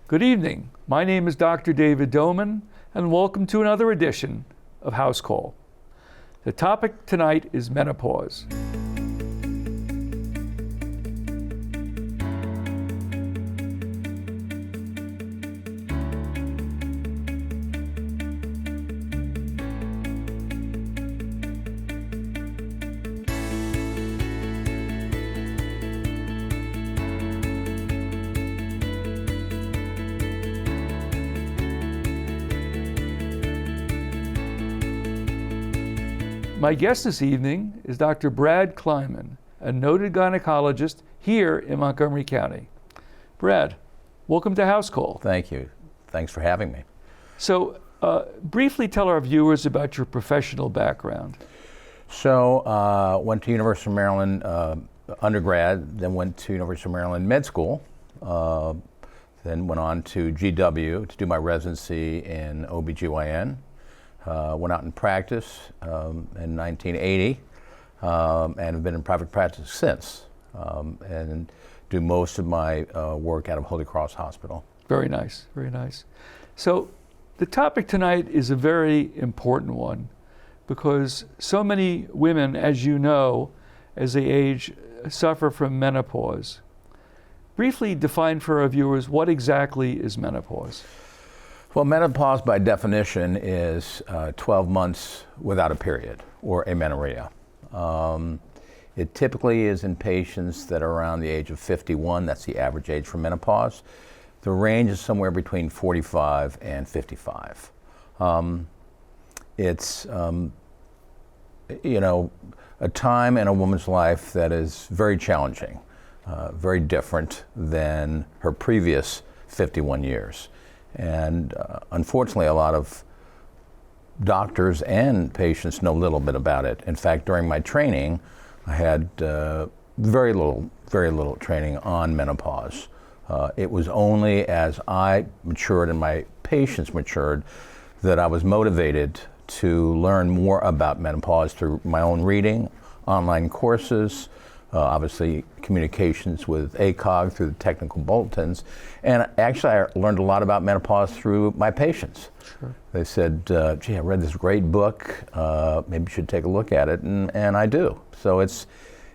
Good evening. My name is Dr. David Doman, and welcome to another edition of Housecall. The topic tonight is menopause. My guest this evening is Dr. Brad Kleinman, a noted gynecologist here in Montgomery County. Brad, welcome to Housecall. Thank you. Thanks for having me. So, briefly tell our viewers about your professional background. So, went to University of Maryland undergrad, then went to University of Maryland med school, then went on to GW to do my residency in OBGYN. Went out in practice in 1980 and have been in private practice since and do most of my work out of Holy Cross Hospital. Very nice, very nice. So the topic tonight is a very important one because so many women, as you know, as they age, suffer from menopause. Briefly define for our viewers what exactly is menopause. Well, menopause by definition is 12 months without a period or amenorrhea. It typically is in patients that are around the age of 51. That's the average age for menopause. The range is somewhere between 45 and 55. It's a time in a woman's life that is very challenging, very different than her previous 51 years. And unfortunately, a lot of doctors and patients know little bit about it. In fact, during my training, I had very little training on menopause. It was only as I matured and my patients matured that I was motivated to learn more about menopause through my own reading, online courses, obviously communications with FACOG through the technical bulletins. And actually I learned a lot about menopause through my patients. Sure. They said, gee, I read this great book, maybe you should take a look at it, and I do. So it's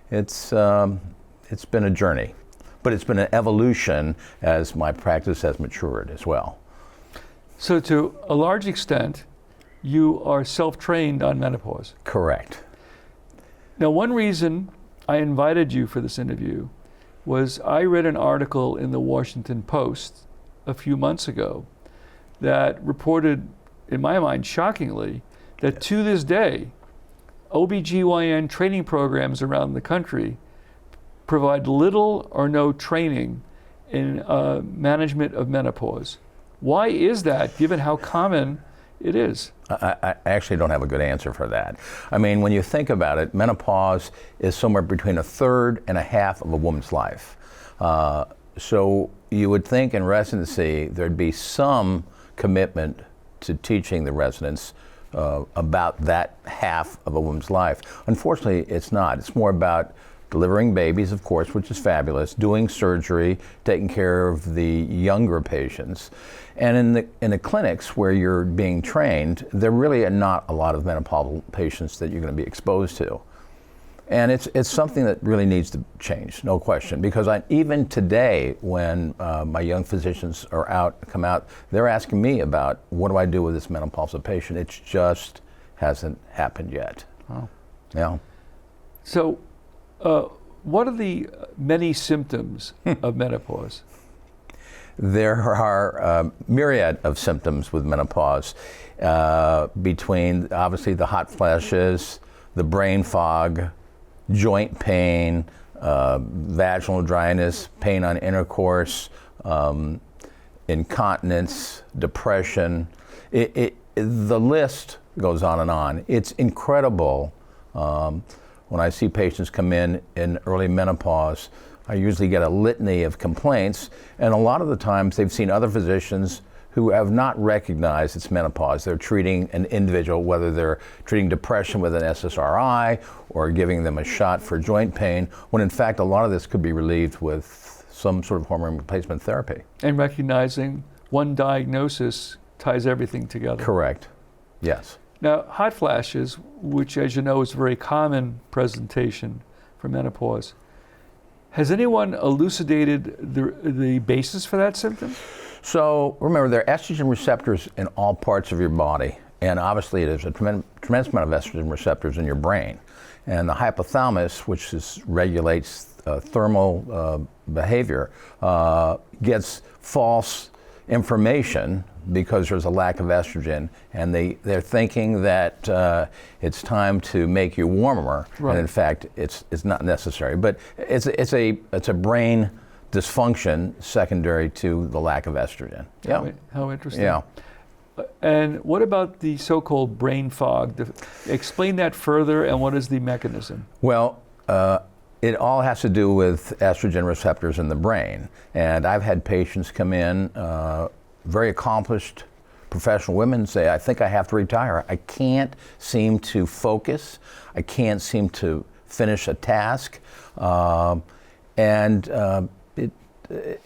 been a journey, but it's been an evolution as my practice has matured as well. So to a large extent, you are self-trained on menopause. Correct. Now, one reason I invited you for this interview was I read an article in the Washington Post a few months ago that reported, in my mind, shockingly, that to this day, OBGYN training programs around the country provide little or no training in management of menopause. Why is that, given how common it is? I actually don't have a good answer for that. I mean, when you think about it, menopause is somewhere between a third and a half of a woman's life. So you would think in residency there'd be some commitment to teaching the residents about that half of a woman's life. Unfortunately, it's not. It's more about delivering babies, of course, which is fabulous, doing surgery, taking care of the younger patients. And in the clinics where you're being trained, there really are not a lot of menopausal patients that you're going to be exposed to. And it's something that really needs to change, no question, because even today when my young physicians come out, they're asking me about what do I do with this menopausal patient. It just hasn't happened yet. Wow. Yeah. So, what are the many symptoms of menopause? There are myriad of symptoms with menopause, between obviously the hot flashes, the brain fog, joint pain, vaginal dryness, pain on intercourse, incontinence, depression. The list goes on and on. It's incredible. When I see patients come in early menopause, I usually get a litany of complaints, and a lot of the times they've seen other physicians who have not recognized it's menopause. They're treating an individual, whether they're treating depression with an SSRI or giving them a shot for joint pain, when in fact a lot of this could be relieved with some sort of hormone replacement therapy. And recognizing one diagnosis ties everything together. Correct. Yes. Now, hot flashes, which as you know is a very common presentation for menopause, has anyone elucidated the basis for that symptom? So remember, there are estrogen receptors in all parts of your body, and obviously there's a tremendous amount of estrogen receptors in your brain. And the hypothalamus, which regulates thermal behavior, gets false information because there's a lack of estrogen, and they're thinking that it's time to make you warmer, right. And in fact, it's not necessary. But it's a brain dysfunction secondary to the lack of estrogen. Yeah. How interesting. Yeah. And what about the so-called brain fog? Explain that further, and what is the mechanism? Well, it all has to do with estrogen receptors in the brain. And I've had patients come in, very accomplished professional women, say, I think I have to retire. I can't seem to focus. I can't seem to finish a task.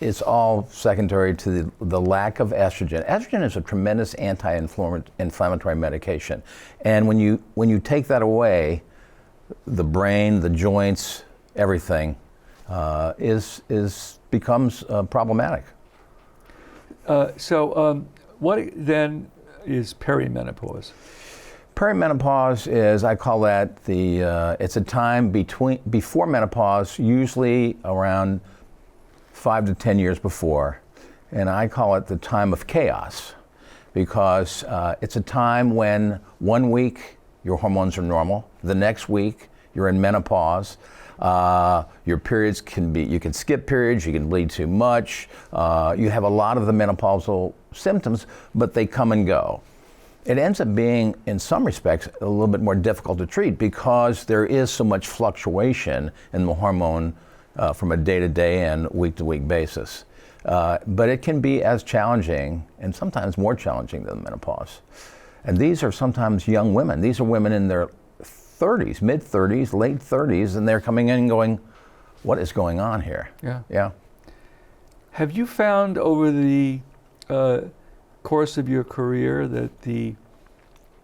It's all secondary to the lack of estrogen. Estrogen is a tremendous anti-inflammatory medication. And when you take that away, the brain, the joints, everything becomes problematic. So what then is perimenopause? Perimenopause is, I call that it's a time before menopause, usually around 5 to 10 years before, and I call it the time of chaos, because it's a time when 1 week your hormones are normal, the next week you're in menopause. Your periods you can skip periods, you can bleed too much, you have a lot of the menopausal symptoms, but they come and go. It ends up being, in some respects, a little bit more difficult to treat because there is so much fluctuation in the hormone from a day-to-day and week-to-week basis. But it can be as challenging, and sometimes more challenging than menopause. And these are sometimes young women. These are women in their 30s, mid-30s, late 30s, and they're coming in and going, what is going on here? Yeah. Have you found over the course of your career that the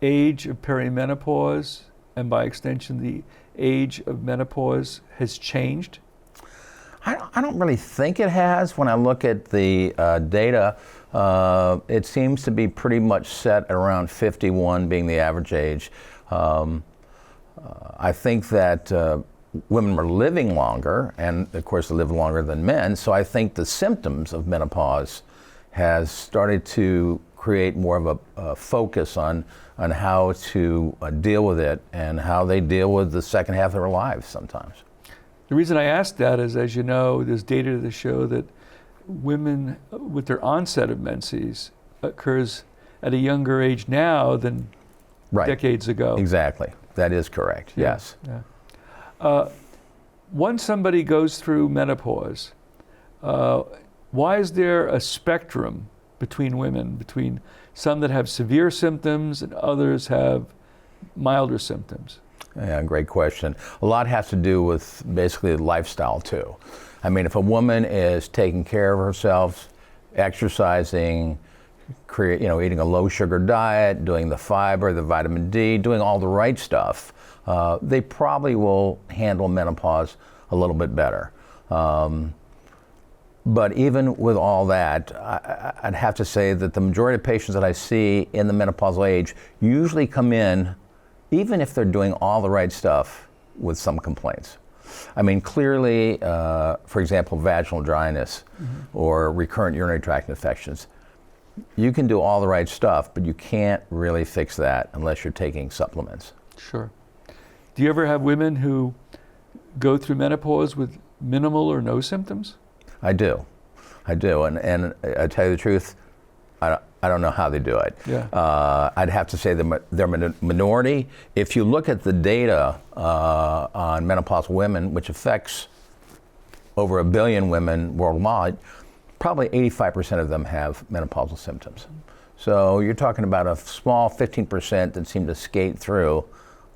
age of perimenopause, and by extension the age of menopause, has changed? I don't really think it has. When I look at the data, it seems to be pretty much set at around 51 being the average age. I think that women are living longer, and of course they live longer than men, so I think the symptoms of menopause has started to create more of a focus on how to deal with it and how they deal with the second half of their lives sometimes. The reason I ask that is, as you know, there's data to show that women with their onset of menses occurs at a younger age now than decades ago. Exactly. That is correct. Yeah. Yes. Yeah. Once somebody goes through menopause, why is there a spectrum between women, between some that have severe symptoms and others have milder symptoms? Yeah, great question. A lot has to do with basically lifestyle too. I mean, if a woman is taking care of herself, exercising, eating a low sugar diet, doing the fiber, the vitamin D, doing all the right stuff, they probably will handle menopause a little bit better. But even with all that, I'd have to say that the majority of patients that I see in the menopausal age usually come in, even if they're doing all the right stuff, with some complaints. I mean, clearly, for example, vaginal dryness or recurrent urinary tract infections. You can do all the right stuff, but you can't really fix that unless you're taking supplements. Sure. Do you ever have women who go through menopause with minimal or no symptoms? I do. And I tell you the truth, I don't know how they do it. Yeah. I'd have to say they're a minority. If you look at the data on menopausal women, which affects over 1 billion women worldwide, probably 85% of them have menopausal symptoms. So you're talking about a small 15% that seem to skate through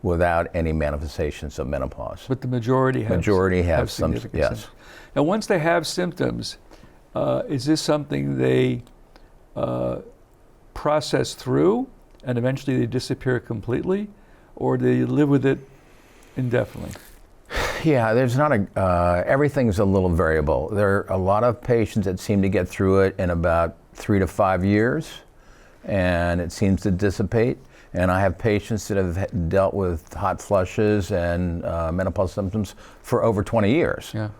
without any manifestations of menopause. But the majority have some, significant yes. symptoms. Now, once they have symptoms, is this something they process through and eventually they disappear completely, or do they live with it indefinitely? Yeah, there's not everything's a little variable. There are a lot of patients that seem to get through it in about 3 to 5 years, and it seems to dissipate. And I have patients that have dealt with hot flushes and menopause symptoms for over 20 years. Yeah.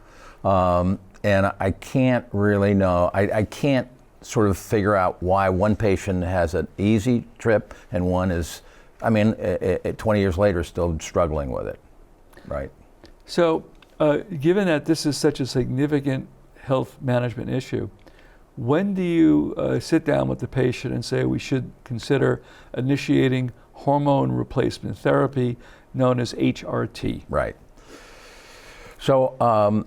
And I can't really know, I can't sort of figure out why one patient has an easy trip and one is, 20 years later still struggling with it, right? So, given that this is such a significant health management issue, when do you sit down with the patient and say we should consider initiating hormone replacement therapy known as HRT? Right. So,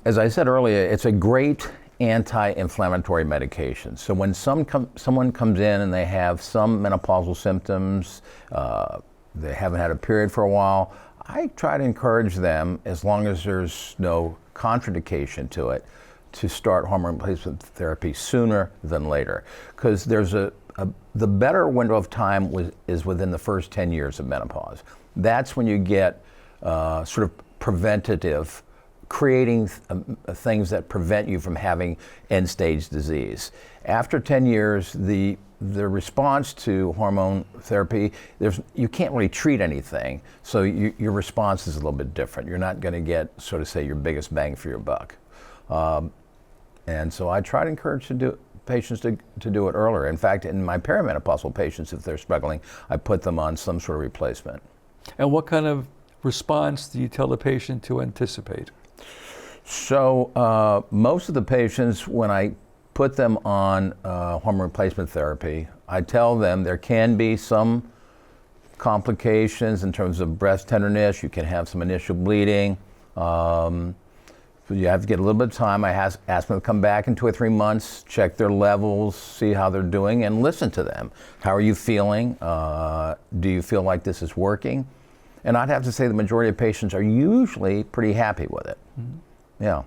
as I said earlier, it's a great anti-inflammatory medication. So when someone comes in and they have some menopausal symptoms, they haven't had a period for a while, I try to encourage them, as long as there's no contraindication to it, to start hormone replacement therapy sooner than later. Because there's the better window of time is within the first 10 years of menopause. That's when you get sort of preventative, creating things that prevent you from having end-stage disease. After 10 years, the response to hormone therapy, you can't really treat anything, so your response is a little bit different. You're not going to get, sort of say, your biggest bang for your buck. And so I try to encourage patients to do it earlier. In fact, in my perimenopausal patients, if they're struggling, I put them on some sort of replacement. And what kind of response do you tell the patient to anticipate? So most of the patients, when I put them on hormone replacement therapy, I tell them there can be some complications in terms of breast tenderness. You can have some initial bleeding. So you have to get a little bit of time. I ask them to come back in 2 or 3 months, check their levels, see how they're doing, and listen to them. How are you feeling? Do you feel like this is working? And I'd have to say the majority of patients are usually pretty happy with it. Mm-hmm. Yeah.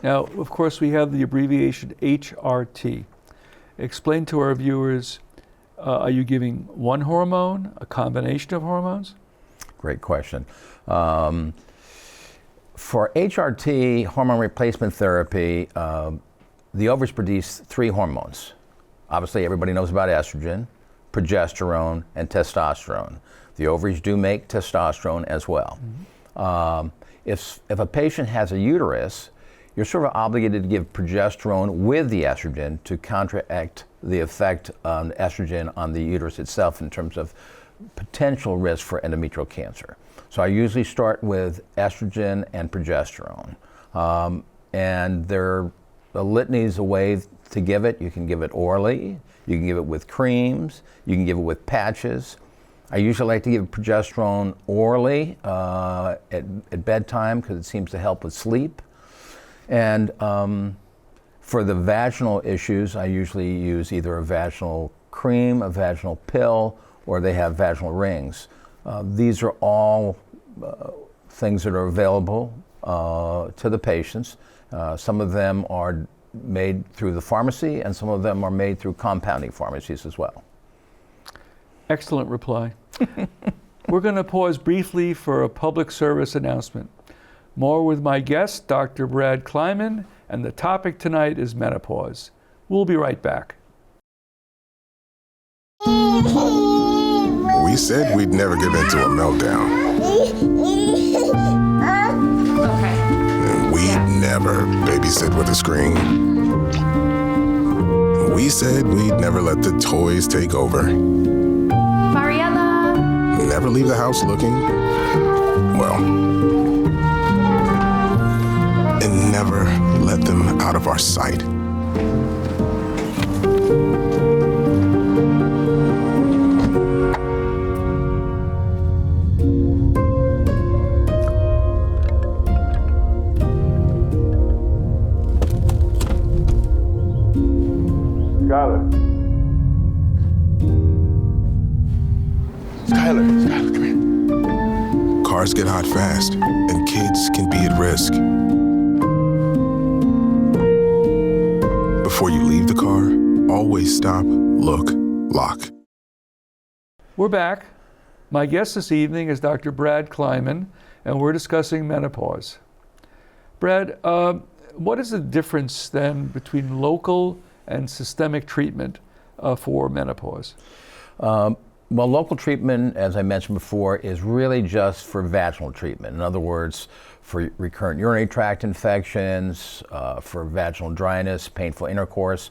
Now, of course, we have the abbreviation HRT. Explain to our viewers, are you giving one hormone, a combination of hormones? Great question. For HRT, hormone replacement therapy, the ovaries produce 3 hormones. Obviously, everybody knows about estrogen, progesterone, and testosterone. The ovaries do make testosterone as well. Mm-hmm. If a patient has a uterus, you're sort of obligated to give progesterone with the estrogen to counteract the effect on estrogen on the uterus itself in terms of potential risk for endometrial cancer. So I usually start with estrogen and progesterone. And there are a litanies of ways to give it. You can give it orally, you can give it with creams, you can give it with patches. I usually like to give progesterone orally at bedtime because it seems to help with sleep. And for the vaginal issues, I usually use either a vaginal cream, a vaginal pill, or they have vaginal rings. These are all things that are available to the patients. Some of them are made through the pharmacy, and some of them are made through compounding pharmacies as well. Excellent reply. We're going to pause briefly for a public service announcement. More with my guest, Dr. Brad Kleinman, and the topic tonight is menopause. We'll be right back. We said we'd never give in to a meltdown. And we'd never babysit with a screen. We said we'd never let the toys take over. Mariella! Never leave the house looking, well, and never let them out of our sight. Skylar, come here. Cars get hot fast, and kids can be at risk. Before you leave the car, always stop, look, lock. We're back. My guest this evening is Dr. Brad Kleinman, and we're discussing menopause. Brad, what is the difference then between local and systemic treatment for menopause? Well, local treatment, as I mentioned before, is really just for vaginal treatment. In other words, for recurrent urinary tract infections, for vaginal dryness, painful intercourse.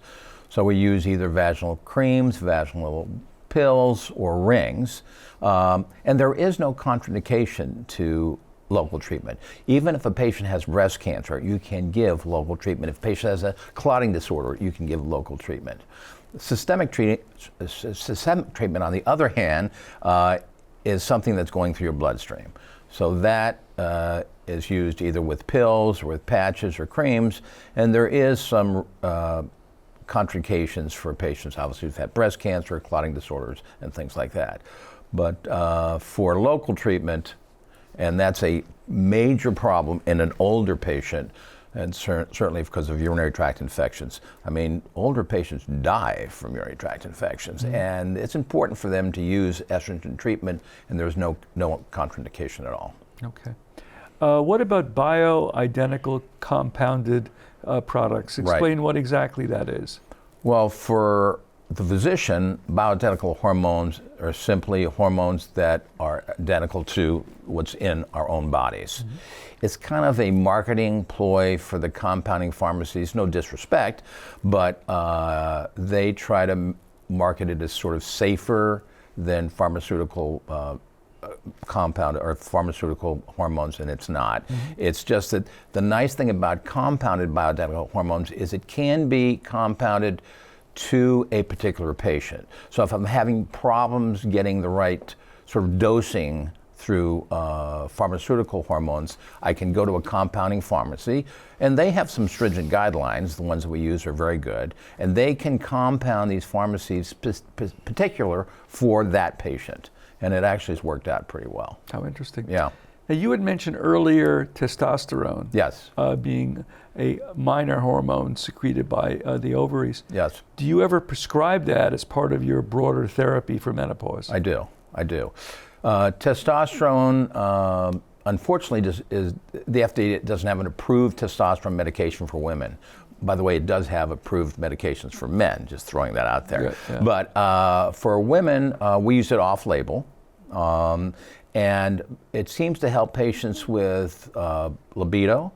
So we use either vaginal creams, vaginal pills, or rings. And there is no contraindication to local treatment. Even if a patient has breast cancer, you can give local treatment. If a patient has a clotting disorder, you can give local treatment. Systemic treatment, on the other hand, is something that's going through your bloodstream. So that is used either with pills or with patches or creams, and there is some contraindications for patients, obviously, who've had breast cancer, clotting disorders, and things like that. But for local treatment, and that's a major problem in an older patient, and certainly because of urinary tract infections. I mean, older patients die from urinary tract infections, and it's important for them to use estrogen treatment, and there's no contraindication at all. Okay. What about bioidentical compounded products? Explain what exactly that is. Well, for the physician, bioidentical hormones are simply hormones that are identical to what's in our own bodies. It's kind of a marketing ploy for the compounding pharmacies, no disrespect, but they try to market it as sort of safer than pharmaceutical compound or pharmaceutical hormones, and it's not. It's just that the nice thing about compounded bioidentical hormones is it can be compounded to a particular patient. So if I'm having problems getting the right sort of dosing through pharmaceutical hormones, I can go to a compounding pharmacy, and they have some stringent guidelines. The ones that we use are very good, and they can compound these pharmacies particular for that patient, and it actually has worked out pretty well. How interesting. Yeah. Now, you had mentioned earlier testosterone. Yes. Being a minor hormone secreted by the ovaries. Yes. Do you ever prescribe that as part of your broader therapy for menopause? I do. Testosterone, unfortunately, the FDA doesn't have an approved testosterone medication for women. By the way, it does have approved medications for men, just throwing that out there. Good, yeah. But for women, we use it off-label. And it seems to help patients with libido,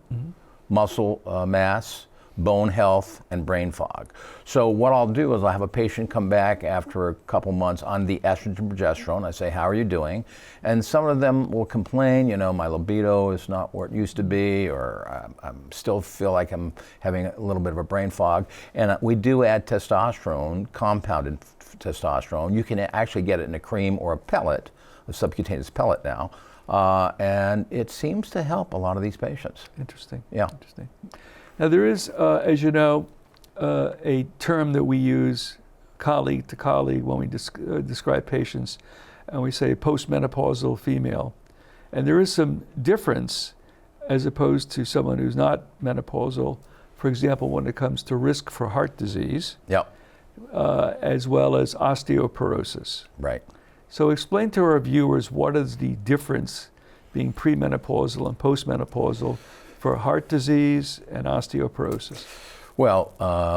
muscle mass, bone health, and brain fog. So what I'll do is I'll have a patient come back after a couple months on the estrogen progesterone. I say, how are you doing? And some of them will complain, my libido is not where it used to be, or I still feel like I'm having a little bit of a brain fog. And we do add testosterone, compounded testosterone. You can actually get it in a cream or a pellet, a subcutaneous pellet now, and it seems to help a lot of these patients. Interesting. Yeah. Interesting. Now there is, as you know, a term that we use colleague to colleague when we describe patients, and we say postmenopausal female. And there is some difference as opposed to someone who's not menopausal, for example, when it comes to risk for heart disease, as well as osteoporosis. Right. So explain to our viewers what is the difference being premenopausal and postmenopausal for heart disease and osteoporosis. Well,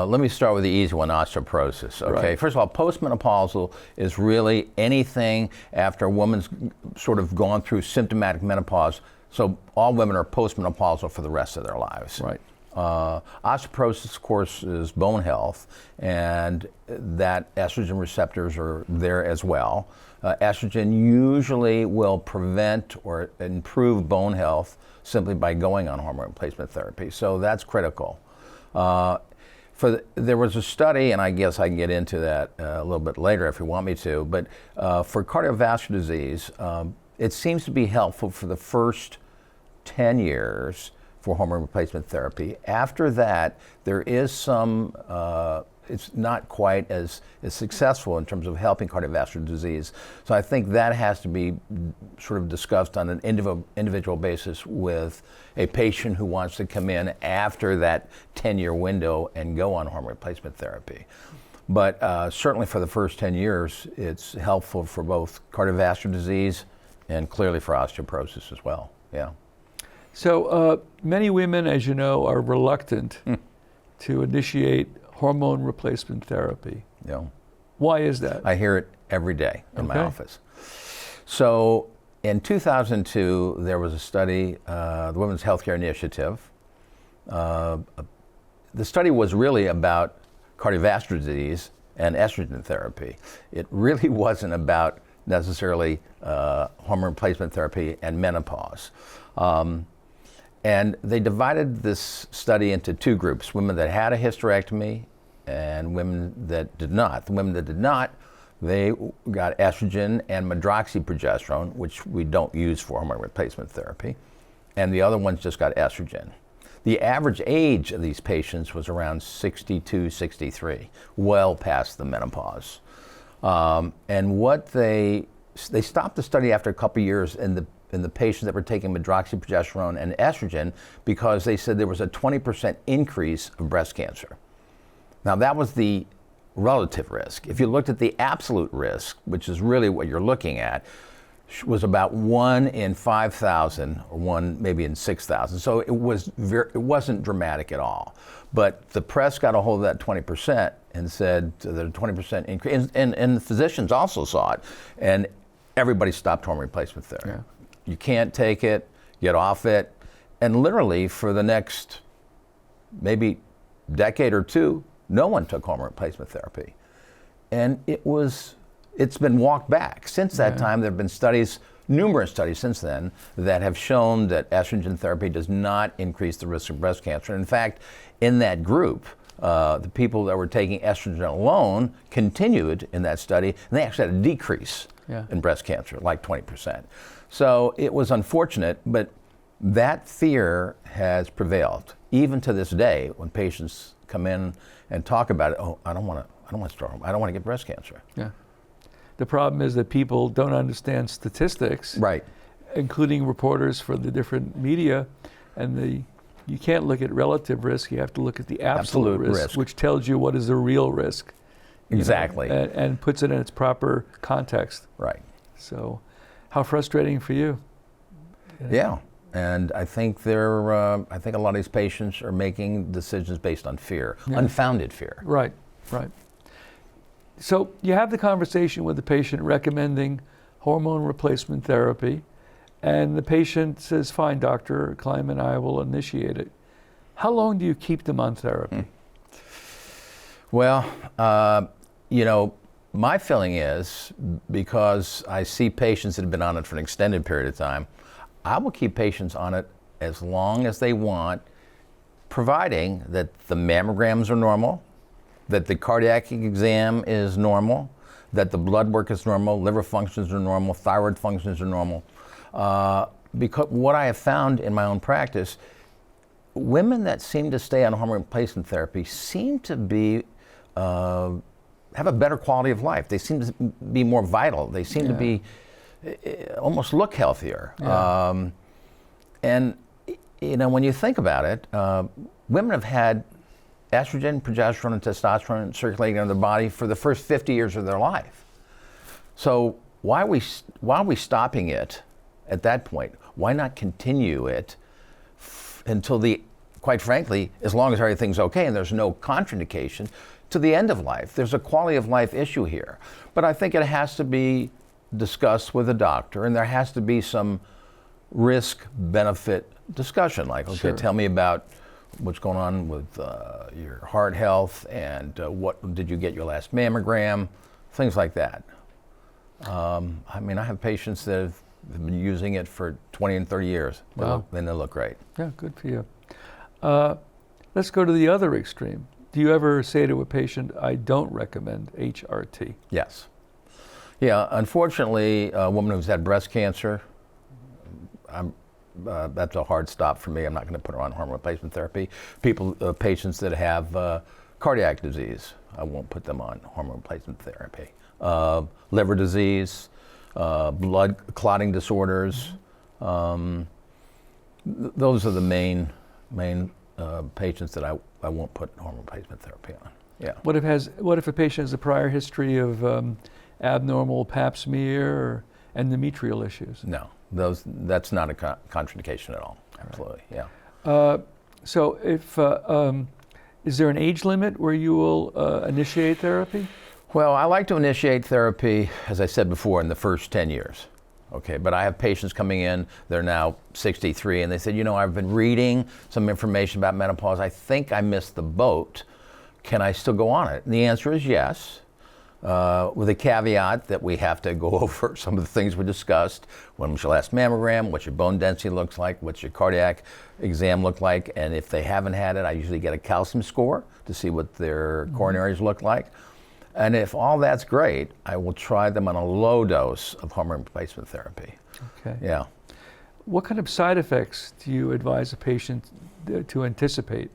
let me start with the easy one, osteoporosis. Okay, Right. First of all, postmenopausal is really anything after a woman's sort of gone through symptomatic menopause. So all women are postmenopausal for the rest of their lives. Right. Osteoporosis, of course, is bone health, and that estrogen receptors are there as well. Estrogen usually will prevent or improve bone health simply by going on hormone replacement therapy. So that's critical. There was a study, and I guess I can get into that a little bit later if you want me to, but for cardiovascular disease, it seems to be helpful for the first 10 years for hormone replacement therapy. After that, there is some it's not quite as successful in terms of helping cardiovascular disease. So I think that has to be sort of discussed on an individual basis with a patient who wants to come in after that 10-year window and go on hormone replacement therapy. But certainly for the first 10 years, it's helpful for both cardiovascular disease and clearly for osteoporosis as well. Yeah. So many women, as you know, are reluctant to initiate hormone replacement therapy. Yeah. Why is that? I hear it every day in my office. So in 2002, there was a study, the Women's Healthcare Initiative. The study was really about cardiovascular disease and estrogen therapy. It really wasn't about necessarily hormone replacement therapy and menopause. And they divided this study into two groups, women that had a hysterectomy and women that did not. The women that did not, they got estrogen and medroxyprogesterone, which we don't use for hormone replacement therapy. And the other ones just got estrogen. The average age of these patients was around 62, 63, well past the menopause. And what they stopped the study after a couple of years in the patients that were taking medroxyprogesterone and estrogen because they said there was a 20% increase of breast cancer. Now that was the relative risk. If you looked at the absolute risk, which is really what you're looking at, was about 1 in 5,000 or 1 maybe in 6,000. So it wasn't dramatic at all. But the press got a hold of that 20% and said that a 20% increase, and the physicians also saw it, and everybody stopped hormone replacement therapy. Yeah. You can't take it, get off it, and literally for the next maybe decade or two, no one took hormone replacement therapy. And it's been walked back. Since that time, there have been studies, numerous studies since then, that have shown that estrogen therapy does not increase the risk of breast cancer. In fact, in that group, the people that were taking estrogen alone continued in that study, and they actually had a decrease in breast cancer, like 20%. So it was unfortunate, but that fear has prevailed. Even to this day, when patients come in and talk about it, I don't want to get breast cancer. Yeah. The problem is that people don't understand statistics, right? Including reporters for the different media, and you can't look at relative risk. You have to look at the absolute risk, which tells you what is the real risk. Exactly. And puts it in its proper context. Right. So, how frustrating for you. Yeah, and I think I think a lot of these patients are making decisions based on fear, unfounded fear. Right. Right. So you have the conversation with the patient recommending hormone replacement therapy, and the patient says, fine, Dr. Kleinman, I will initiate it. How long do you keep them on therapy? Well, my feeling is, because I see patients that have been on it for an extended period of time, I will keep patients on it as long as they want, providing that the mammograms are normal, that the cardiac exam is normal, that the blood work is normal, liver functions are normal, thyroid functions are normal. Because what I have found in my own practice, women that seem to stay on hormone replacement therapy seem to be have a better quality of life. They seem to be more vital. They seem to be almost look healthier. Yeah. And when you think about it, women have had estrogen, progesterone, and testosterone circulating in their body for the first 50 years of their life. So why are we stopping it at that point? Why not continue it until quite frankly, as long as everything's okay and there's no contraindication, to the end of life? There's a quality of life issue here. But I think it has to be discussed with a doctor, and there has to be some risk-benefit discussion, like, okay, tell me about what's going on with your heart health, and what did you get your last mammogram, things like that. I have patients that have been using it for 20 and 30 years. Wow. And they look great. Yeah, good for you. Let's go to the other extreme. Do you ever say to a patient, I don't recommend HRT? Yes. Yeah, unfortunately, a woman who's had breast cancer, that's a hard stop for me. I'm not going to put her on hormone replacement therapy. Patients that have cardiac disease, I won't put them on hormone replacement therapy. Liver disease, blood clotting disorders. Those are the main patients that I won't put hormone replacement therapy on. Yeah. What if a patient has a prior history of abnormal pap smear or endometrial issues? No, that's not a contraindication at all. Absolutely, right. Yeah. So if is there an age limit where you will initiate therapy? Well, I like to initiate therapy, as I said before, in the first 10 years. Okay, but I have patients coming in, they're now 63, and they said, I've been reading some information about menopause. I think I missed the boat. Can I still go on it? And the answer is yes, with a caveat that we have to go over some of the things we discussed. When was your last mammogram? What your bone density looks like? What's your cardiac exam look like? And if they haven't had it, I usually get a calcium score to see what their coronaries look like. And if all that's great, I will try them on a low dose of hormone replacement therapy. Okay. Yeah. What kind of side effects do you advise a patient to anticipate?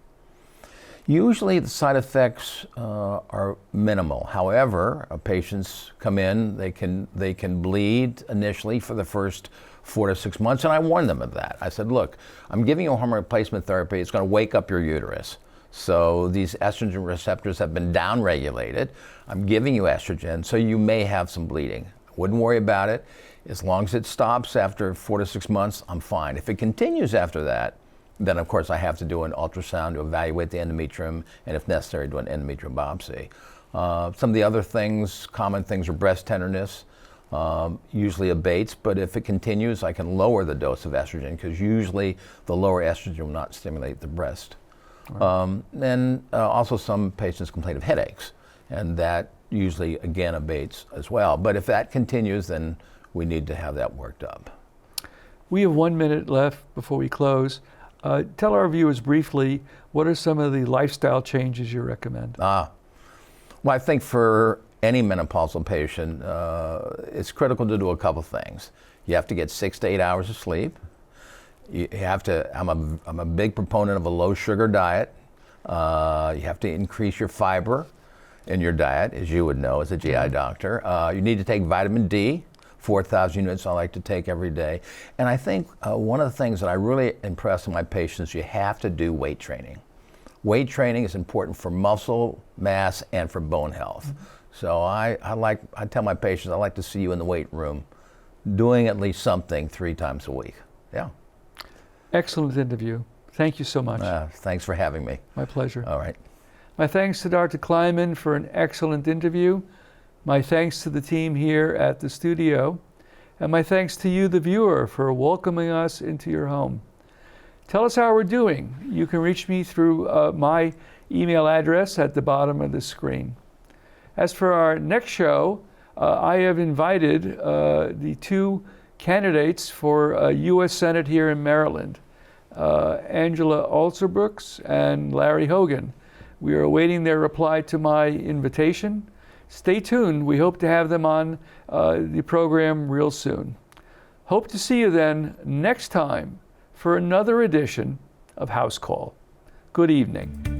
Usually the side effects are minimal. However, patients come in, they can bleed initially for the first 4 to 6 months, and I warn them of that. I said, look, I'm giving you a hormone replacement therapy. It's going to wake up your uterus. So these estrogen receptors have been downregulated. I'm giving you estrogen, so you may have some bleeding. Wouldn't worry about it. As long as it stops after 4 to 6 months, I'm fine. If it continues after that, then of course I have to do an ultrasound to evaluate the endometrium, and if necessary, do an endometrial biopsy. Some of the other things, common things, are breast tenderness. Usually abates, but if it continues, I can lower the dose of estrogen, because usually the lower estrogen will not stimulate the breast. Right. And also some patients complain of headaches, and that usually again abates as well. But if that continues, then we need to have that worked up. We have 1 minute left before we close. Tell our viewers briefly, what are some of the lifestyle changes you recommend? Well, I think for any menopausal patient, it's critical to do a couple things. You have to get 6 to 8 hours of sleep. You have to, I'm a big proponent of a low sugar diet. You have to increase your fiber in your diet, as you would know as a GI doctor. You need to take vitamin D, 4,000 units I like to take every day. And I think one of the things that I really impress on my patients, you have to do weight training. Weight training is important for muscle mass and for bone health. Mm-hmm. So I tell my patients, I like to see you in the weight room doing at least something 3 times a week. Yeah. Excellent interview. Thank you so much. Thanks for having me. My pleasure. All right. My thanks to Dr. Kleinman for an excellent interview. My thanks to the team here at the studio. And my thanks to you, the viewer, for welcoming us into your home. Tell us how we're doing. You can reach me through my email address at the bottom of the screen. As for our next show, I have invited the 2 candidates for U.S. Senate here in Maryland, Angela Alsobrooks and Larry Hogan. We are awaiting their reply to my invitation. Stay tuned. We hope to have them on the program real soon. Hope to see you then next time for another edition of Housecall. Good evening.